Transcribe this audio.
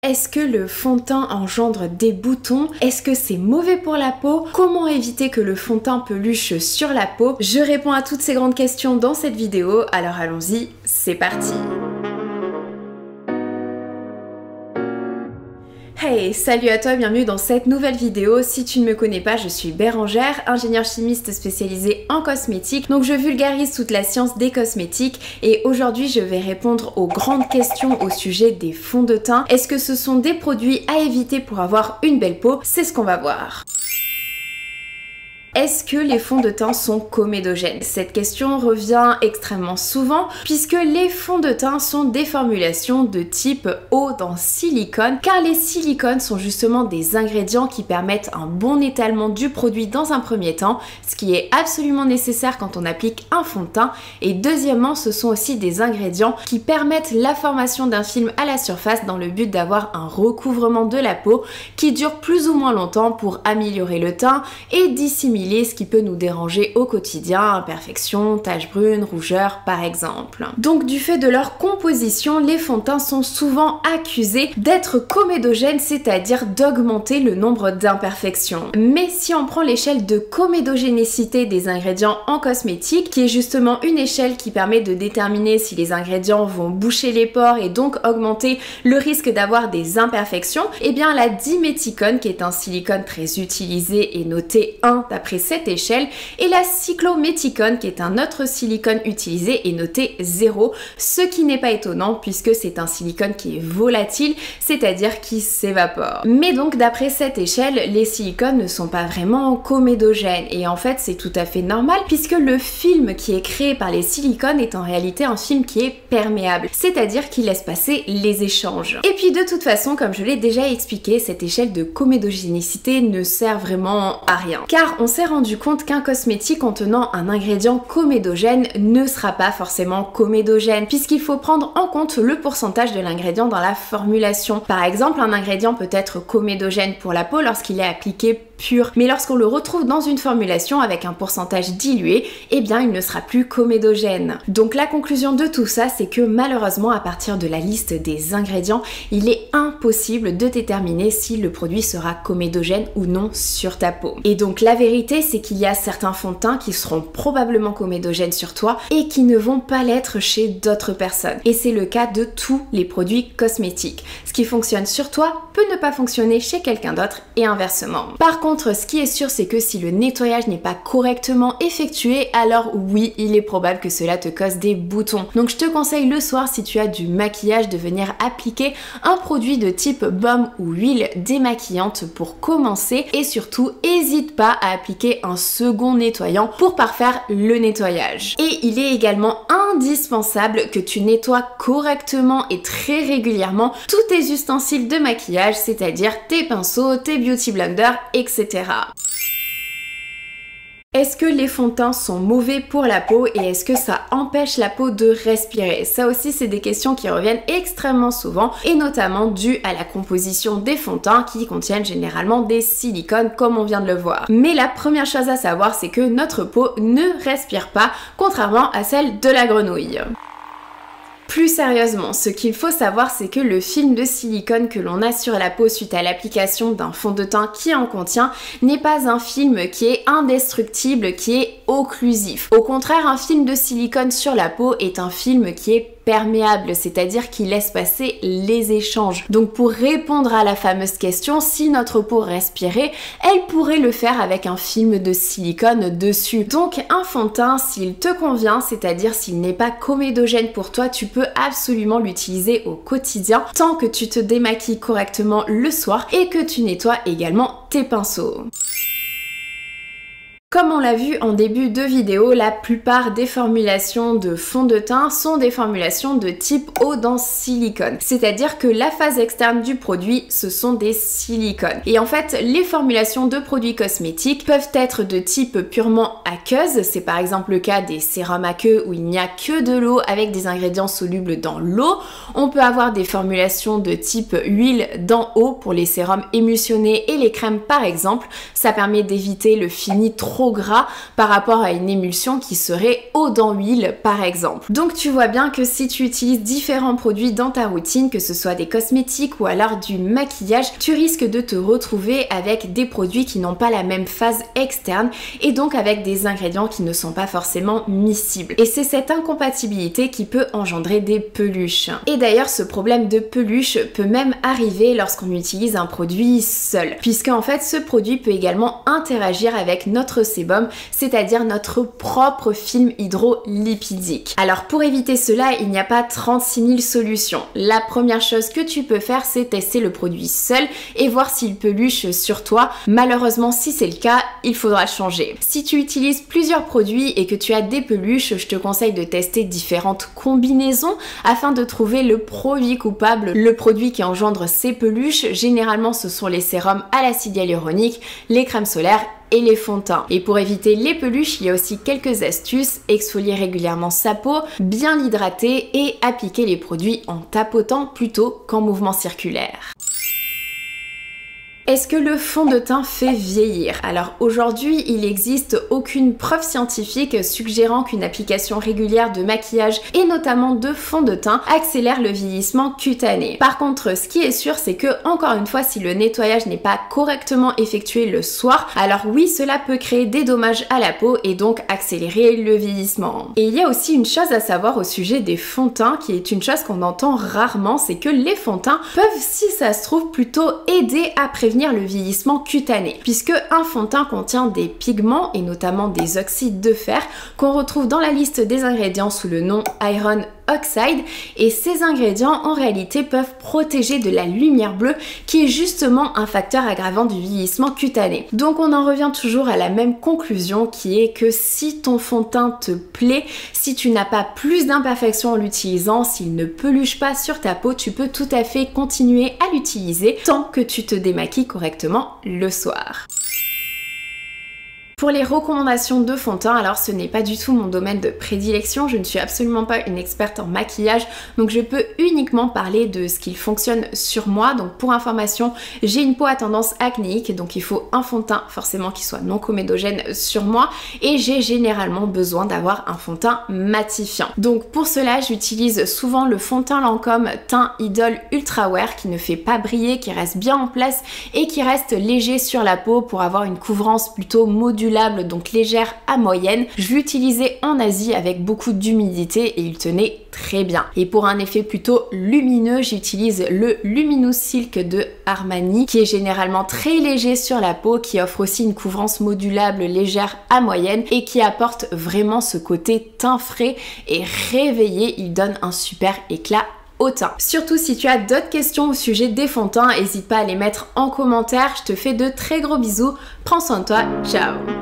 Est-ce que le fond de teint engendre des boutons? Est-ce que c'est mauvais pour la peau? Comment éviter que le fond de teint peluche sur la peau? Je réponds à toutes ces grandes questions dans cette vidéo, alors allons-y, c'est parti! Hey, salut à toi, bienvenue dans cette nouvelle vidéo. Si tu ne me connais pas, je suis Bérangère, ingénieure chimiste spécialisée en cosmétique. Donc je vulgarise toute la science des cosmétiques et aujourd'hui je vais répondre aux grandes questions au sujet des fonds de teint. Est-ce que ce sont des produits à éviter pour avoir une belle peau? C'est ce qu'on va voir. Est-ce que les fonds de teint sont comédogènes? Cette question revient extrêmement souvent puisque les fonds de teint sont des formulations de type eau dans silicone car les silicones sont justement des ingrédients qui permettent un bon étalement du produit dans un premier temps, ce qui est absolument nécessaire quand on applique un fond de teint, et deuxièmement ce sont aussi des ingrédients qui permettent la formation d'un film à la surface dans le but d'avoir un recouvrement de la peau qui dure plus ou moins longtemps pour améliorer le teint et dissimuler ce qui peut nous déranger au quotidien, imperfections, taches brunes, rougeurs par exemple. Donc du fait de leur composition, les fonds de teint sont souvent accusés d'être comédogènes, c'est-à-dire d'augmenter le nombre d'imperfections. Mais si on prend l'échelle de comédogénicité des ingrédients en cosmétique, qui est justement une échelle qui permet de déterminer si les ingrédients vont boucher les pores et donc augmenter le risque d'avoir des imperfections, et bien la diméthicone, qui est un silicone très utilisé et noté 1 d'après cette échelle, et la cyclométhicone qui est un autre silicone utilisé et noté 0, ce qui n'est pas étonnant puisque c'est un silicone qui est volatile, c'est-à-dire qui s'évapore. Mais donc d'après cette échelle, les silicones ne sont pas vraiment comédogènes et en fait c'est tout à fait normal puisque le film qui est créé par les silicones est en réalité un film qui est perméable, c'est-à-dire qu'il laisse passer les échanges. Et puis de toute façon, comme je l'ai déjà expliqué, cette échelle de comédogénicité ne sert vraiment à rien car on s'est rendu compte qu'un cosmétique contenant un ingrédient comédogène ne sera pas forcément comédogène puisqu'il faut prendre en compte le pourcentage de l'ingrédient dans la formulation. Par exemple, un ingrédient peut être comédogène pour la peau lorsqu'il est appliqué pur, mais lorsqu'on le retrouve dans une formulation avec un pourcentage dilué, eh bien il ne sera plus comédogène. Donc la conclusion de tout ça, c'est que malheureusement à partir de la liste des ingrédients, il est impossible de déterminer si le produit sera comédogène ou non sur ta peau. Et donc la vérité, c'est qu'il y a certains fonds de teint qui seront probablement comédogènes sur toi et qui ne vont pas l'être chez d'autres personnes. Et c'est le cas de tous les produits cosmétiques. Ce qui fonctionne sur toi peut ne pas fonctionner chez quelqu'un d'autre et inversement. Par contre, ce qui est sûr, c'est que si le nettoyage n'est pas correctement effectué, alors oui, il est probable que cela te cause des boutons. Donc je te conseille le soir, si tu as du maquillage, de venir appliquer un produit de type baume ou huile démaquillante pour commencer, et surtout, n'hésite pas à appliquer un second nettoyant pour parfaire le nettoyage. Et il est également indispensable que tu nettoies correctement et très régulièrement tous tes ustensiles de maquillage, c'est-à-dire tes pinceaux, tes beauty blenders, etc. Est-ce que les fonds de teint sont mauvais pour la peau et est-ce que ça empêche la peau de respirer? Ça aussi, c'est des questions qui reviennent extrêmement souvent et notamment dues à la composition des fonds de teint qui contiennent généralement des silicones comme on vient de le voir. Mais la première chose à savoir, c'est que notre peau ne respire pas, contrairement à celle de la grenouille. Plus sérieusement, ce qu'il faut savoir, c'est que le film de silicone que l'on a sur la peau suite à l'application d'un fond de teint qui en contient n'est pas un film qui est indestructible, qui est occlusif. Au contraire, un film de silicone sur la peau est un film qui est perméable, c'est-à-dire qui laisse passer les échanges. Donc pour répondre à la fameuse question, si notre peau respirait, elle pourrait le faire avec un film de silicone dessus. Donc un fond de teint, s'il te convient, c'est-à-dire s'il n'est pas comédogène pour toi, tu peux absolument l'utiliser au quotidien tant que tu te démaquilles correctement le soir et que tu nettoies également tes pinceaux. Comme on l'a vu en début de vidéo, la plupart des formulations de fond de teint sont des formulations de type eau dans silicone. C'est-à-dire que la phase externe du produit, ce sont des silicones. Et en fait, les formulations de produits cosmétiques peuvent être de type purement aqueuse. C'est par exemple le cas des sérums aqueux où il n'y a que de l'eau avec des ingrédients solubles dans l'eau. On peut avoir des formulations de type huile dans eau pour les sérums émulsionnés et les crèmes par exemple. Ça permet d'éviter le fini trop trop gras par rapport à une émulsion qui serait eau dans huile par exemple. Donc tu vois bien que si tu utilises différents produits dans ta routine, que ce soit des cosmétiques ou alors du maquillage, tu risques de te retrouver avec des produits qui n'ont pas la même phase externe et donc avec des ingrédients qui ne sont pas forcément miscibles. Et c'est cette incompatibilité qui peut engendrer des peluches. Et d'ailleurs ce problème de peluche peut même arriver lorsqu'on utilise un produit seul, puisque en fait ce produit peut également interagir avec notre sébum, c'est-à-dire notre propre film hydrolipidique. Alors pour éviter cela, il n'y a pas 36 000 solutions. La première chose que tu peux faire, c'est tester le produit seul et voir s'il peluche sur toi. Malheureusement, si c'est le cas, il faudra changer. Si tu utilises plusieurs produits et que tu as des peluches, je te conseille de tester différentes combinaisons afin de trouver le produit coupable, le produit qui engendre ces peluches. Généralement, ce sont les sérums à l'acide hyaluronique, les crèmes solaires et les fonds de teint. Et pour éviter les peluches, il y a aussi quelques astuces: exfolier régulièrement sa peau, bien l'hydrater et appliquer les produits en tapotant plutôt qu'en mouvement circulaire. Est-ce que le fond de teint fait vieillir? Alors aujourd'hui, il n'existe aucune preuve scientifique suggérant qu'une application régulière de maquillage et notamment de fond de teint accélère le vieillissement cutané. Par contre, ce qui est sûr, c'est que, encore une fois, si le nettoyage n'est pas correctement effectué le soir, alors oui, cela peut créer des dommages à la peau et donc accélérer le vieillissement. Et il y a aussi une chose à savoir au sujet des fonds de teint qui est une chose qu'on entend rarement, c'est que les fonds de teint peuvent, si ça se trouve, plutôt aider à prévenir le vieillissement cutané, puisque un fond de teint contient des pigments et notamment des oxydes de fer qu'on retrouve dans la liste des ingrédients sous le nom Iron Oxide, et ces ingrédients en réalité peuvent protéger de la lumière bleue qui est justement un facteur aggravant du vieillissement cutané. Donc on en revient toujours à la même conclusion qui est que si ton fond de teint te plaît, si tu n'as pas plus d'imperfections en l'utilisant, s'il ne peluche pas sur ta peau, tu peux tout à fait continuer à l'utiliser tant que tu te démaquilles correctement le soir. Pour les recommandations de fond de teint, alors ce n'est pas du tout mon domaine de prédilection, je ne suis absolument pas une experte en maquillage, donc je peux uniquement parler de ce qui fonctionne sur moi. Donc pour information, j'ai une peau à tendance acnéique, donc il faut un fond de teint forcément qui soit non comédogène sur moi, et j'ai généralement besoin d'avoir un fond de teint matifiant. Donc pour cela, j'utilise souvent le fond de teint Lancôme Teint Idol Ultra Wear qui ne fait pas briller, qui reste bien en place et qui reste léger sur la peau pour avoir une couvrance plutôt modulable, donc légère à moyenne. Je l'utilisais en Asie avec beaucoup d'humidité et il tenait très bien. Et pour un effet plutôt lumineux, j'utilise le Luminous Silk de Armani qui est généralement très léger sur la peau, qui offre aussi une couvrance modulable légère à moyenne et qui apporte vraiment ce côté teint frais et réveillé. Il donne un super éclat au teint. Surtout si tu as d'autres questions au sujet des fonds de teint, n'hésite pas à les mettre en commentaire. Je te fais de très gros bisous. Prends soin de toi. Ciao!